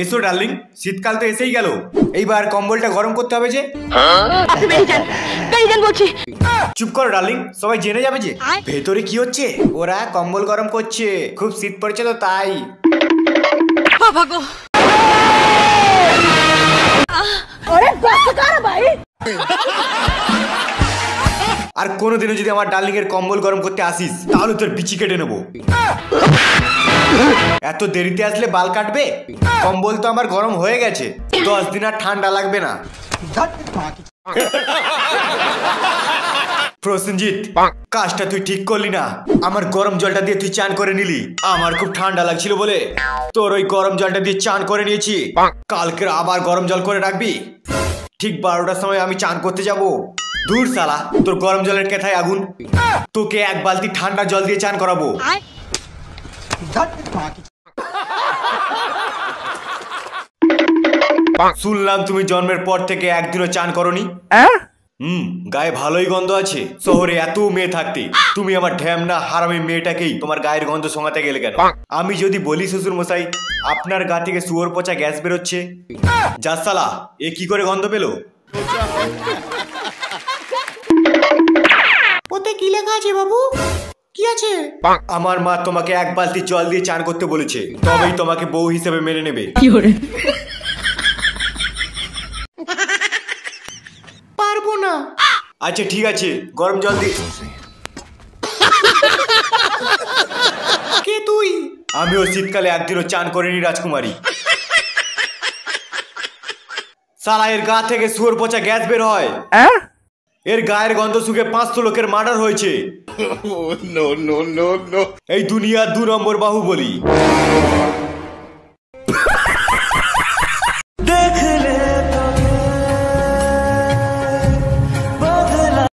এসো ডার্লিং, শীতকাল তো এসেই গেল, এইবার কম্বলটা গরম করতে হবে যে। চুপ করো ডার্লিং, সবাই জেনে যাবে যে ভেতরে কি হচ্ছে। ওরা কম্বল গরম করছে, খুব শীত পড়ছে তো তাই। আর কোনোদিনও যদি আমার ডার্লিং এর কম্বল গরম করতে আসিস তাহলে তোর বিচি কেটে নেবো। এত দেরিতে আসলে বাল কাটবে? কম্বল তো আমার গরম হয়ে গেছে, 10 দিন আর ঠান্ডা লাগবে না। প্রসেনজিৎ, কাজটা তুই ঠিক করলি না। আমার গরম জলটা দিয়ে তুই চান করে নিলি, আমার খুব ঠান্ডা লাগছিল বলে তোর ওই গরম জলটা দিয়ে চান করে নিয়েছি। কালকে আবার গরম জল করে রাখবি, ঠিক 12টার সময় আমি চান করতে যাব। দূর শালা, তোর গরম জলের কেথায় আগুন, তোকে এক বালতি ঠান্ডা জল দিয়ে চান করাবো। শুনলাম তুমি জন্মের পর থেকে একদিনও চান করনি। গায়ে ভালোই গন্ধ আছে, শহরে এত মেয়ে থাকতে তুমি আমার ঢ্যামনা হারামি মেয়েটাকেই তোমার গায়ের গন্ধ শোঙাতে গেলে কেন? আমি যদি বলি শ্বশুর মশাই আপনার গা থেকে শুয়োর পচা গ্যাস বেরোচ্ছে, যা শালা এ কি করে গন্ধ পেলো? ওতে কি লেখা আছে বাবু? কি আছে? আমার মা তোমাকে এক বালতি জল দিয়ে চান করতে বলেছে, তবেই তোমাকে বউ হিসেবে মেনে নেবে। পারবো না। আচ্ছা ঠিক আছে, গরম জল দিয়ে। কে তুই? আমিও শীতকালে একদিনও চান করিনি রাজকুমারী। শালা এর গা থেকে শুয়োর পচা গ্যাস বের হয়, এর গায়ের গন্ধ শুকে 500 লোকের মার্ডার হয়েছে। এই দুনিয়া 2 নম্বর বাহুবলী।